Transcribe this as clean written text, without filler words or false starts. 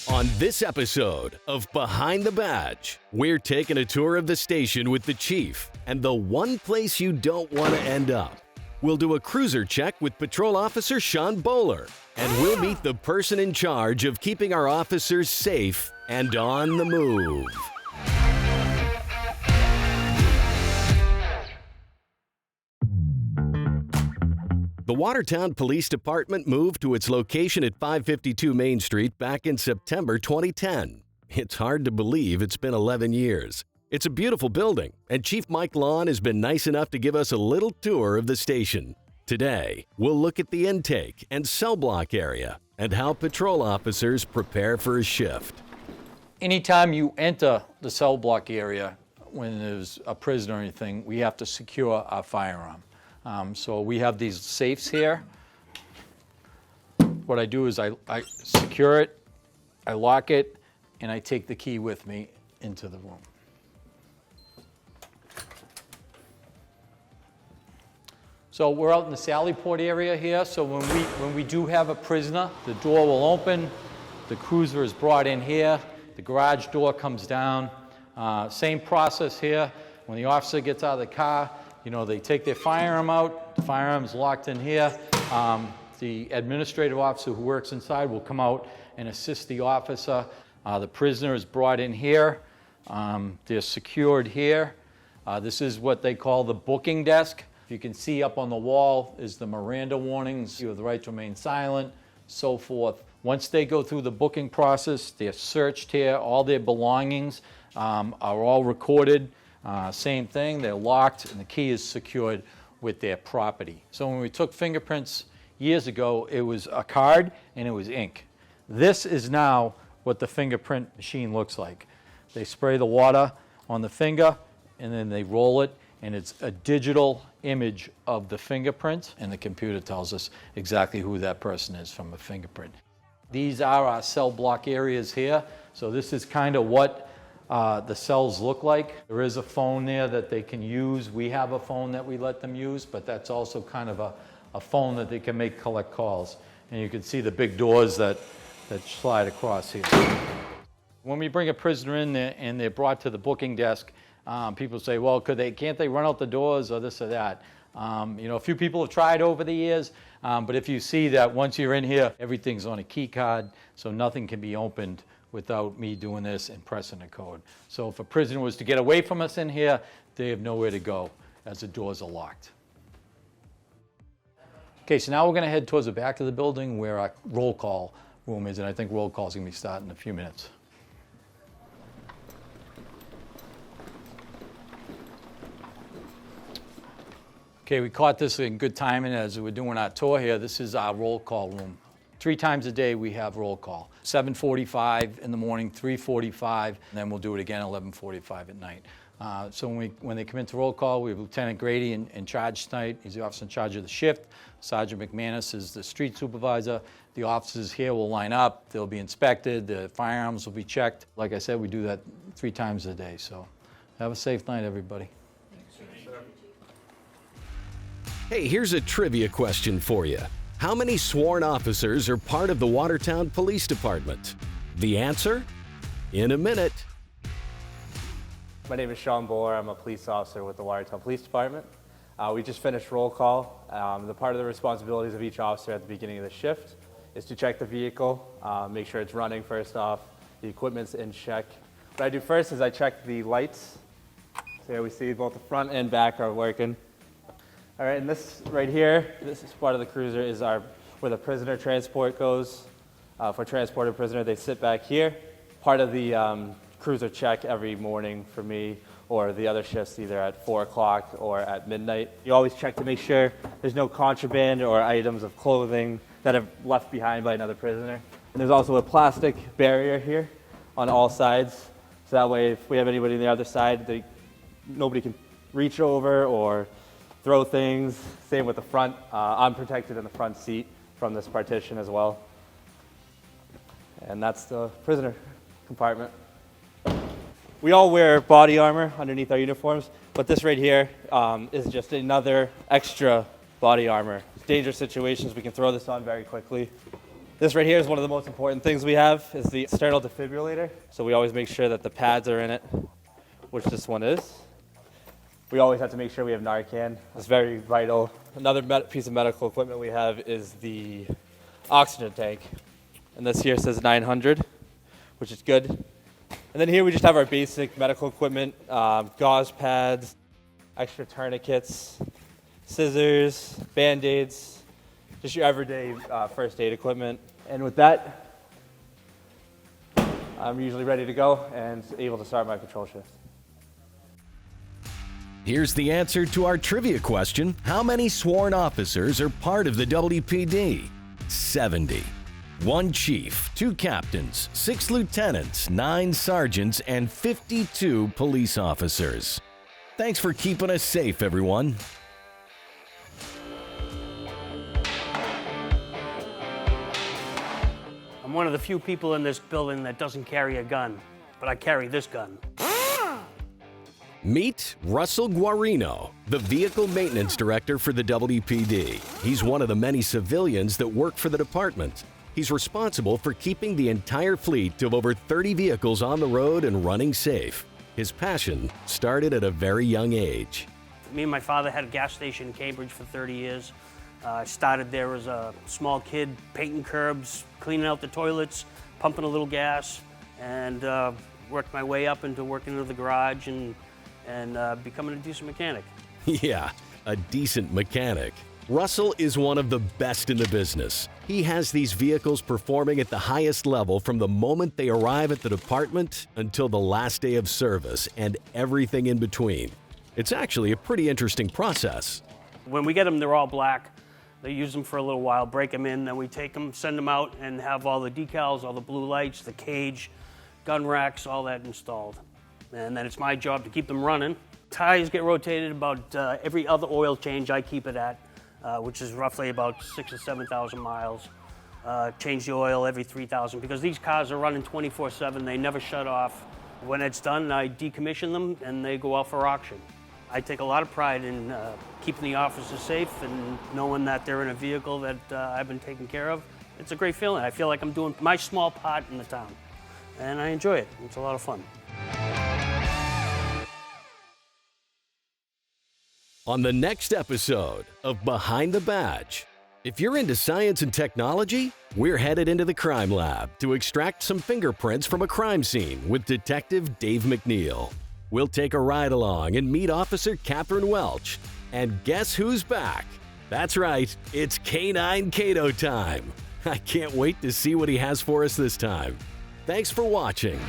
On this episode of Behind the Badge, we're taking a tour of the station with the chief and the one place you don't want to end up. We'll do a cruiser check with Patrol Officer Sean Bowler, and we'll meet the person in charge of keeping our officers safe and on the move. The Watertown Police Department moved to its location at 552 Main Street back in September 2010. It's hard to believe it's been 11 years. It's a beautiful building, and Chief Mike Lawn has been nice enough to give us a little tour of the station. Today, we'll look at the intake and cell block area and how patrol officers prepare for a shift. Anytime you enter the cell block area, when there's a prisoner or anything, we have to secure our firearm. So we have these safes here. What I do is I secure it, I lock it, and I take the key with me into the room. So we're out in the Sally Port area here. So when we do have a prisoner, the door will open, the cruiser is brought in here, the garage door comes down. Same process here. When the officer gets out of the car, they take their firearm out, the firearm's locked in here. The administrative officer who works inside will come out and assist the officer. The prisoner is brought in here. They're secured here. This is what they call the booking desk. You can see up on the wall is the Miranda warnings. You have the right to remain silent, so forth. Once they go through the booking process, they're searched here. All their belongings are all recorded. Same thing, they're locked and the key is secured with their property. So when we took fingerprints years ago, it was a card and it was ink. This is now what the fingerprint machine looks like. They spray the water on the finger and then they roll it, and it's a digital image of the fingerprint, and the computer tells us exactly who that person is from a fingerprint. These are our cell block areas here. So this is kind of what the cells look like. There is a phone there that they can use. We have a phone that we let them use, but that's also kind of a phone that they can collect calls. And you can see the big doors that slide across here. When we bring a prisoner in there and they're brought to the booking desk, people say, well, can't they run out the doors or this or that? A few people have tried over the years, but if you see that once you're in here, everything's on a key card, so nothing can be opened without me doing this and pressing a code. So if a prisoner was to get away from us in here, they have nowhere to go as the doors are locked. Okay, so now we're going to head towards the back of the building where our roll call room is, and I think roll call is going to be starting in a few minutes. Okay, we caught this in good timing as we're doing our tour here. This is our roll call room. 3 times a day we have roll call. 7:45 in the morning, 3:45, and then we'll do it again at 11:45 at night. So when they come into roll call, we have Lieutenant Grady in charge tonight. He's the officer in charge of the shift. Sergeant McManus is the street supervisor. The officers here will line up. They'll be inspected. The firearms will be checked. Like I said, we do that 3 times a day. So have a safe night, everybody. Hey, here's a trivia question for you. How many sworn officers are part of the Watertown Police Department? The answer? In a minute. My name is Sean Bowler. I'm a police officer with the Watertown Police Department. We just finished roll call. The part of the responsibilities of each officer at the beginning of the shift is to check the vehicle, make sure it's running first off, the equipment's in check. What I do first is I check the lights. So here we see both the front and back are working. All right, and this right here, this is part of the cruiser, is where the prisoner transport goes. For transport a prisoner, they sit back here. Part of the cruiser check every morning for me or the other shifts, either at 4 o'clock or at midnight. You always check to make sure there's no contraband or items of clothing that have left behind by another prisoner. And there's also a plastic barrier here on all sides. So that way, if we have anybody on the other side, nobody can reach over or throw things. Same with the front. I'm protected in the front seat from this partition as well. And that's the prisoner compartment. We all wear body armor underneath our uniforms, but this right here is just another extra body armor. Dangerous situations, we can throw this on very quickly. This right here is one of the most important things we have, is the external defibrillator. So we always make sure that the pads are in it, which this one is. We always have to make sure we have Narcan. It's very vital. Another piece of medical equipment we have is the oxygen tank. And this here says 900, which is good. And then here we just have our basic medical equipment, gauze pads, extra tourniquets, scissors, Band-Aids, just your everyday first aid equipment. And with that, I'm usually ready to go and able to start my patrol shift. Here's the answer to our trivia question. How many sworn officers are part of the WPD? 70. 1 chief, 2 captains, 6 lieutenants, 9 sergeants, and 52 police officers. Thanks for keeping us safe, everyone. I'm one of the few people in this building that doesn't carry a gun, but I carry this gun. Meet Russell Guarino, the Vehicle Maintenance Director for the WPD. He's one of the many civilians that work for the department. He's responsible for keeping the entire fleet of over 30 vehicles on the road and running safe. His passion started at a very young age. Me and my father had a gas station in Cambridge for 30 years. I started there as a small kid, painting curbs, cleaning out the toilets, pumping a little gas, and worked my way up into working into the garage and becoming a decent mechanic. Yeah, a decent mechanic. Russell is one of the best in the business. He has these vehicles performing at the highest level from the moment they arrive at the department until the last day of service and everything in between. It's actually a pretty interesting process. When we get them, they're all black. They use them for a little while, break them in, then we take them, send them out, and have all the decals, all the blue lights, the cage, gun racks, all that installed. And then it's my job to keep them running. Tires get rotated about every other oil change I keep it at, which is roughly about 6,000 or 7,000 miles. Change the oil every 3,000 because these cars are running 24/7. They never shut off. When it's done, I decommission them and they go out for auction. I take a lot of pride in keeping the officers safe and knowing that they're in a vehicle that I've been taking care of. It's a great feeling. I feel like I'm doing my small part in the town, and I enjoy it. It's a lot of fun. On the next episode of Behind the Badge, if you're into science and technology, we're headed into the crime lab to extract some fingerprints from a crime scene with Detective Dave McNeil. We'll take a ride along and meet Officer Catherine Welch. And guess who's back? That's right, it's K9 Cato time. I can't wait to see what he has for us this time. Thanks for watching.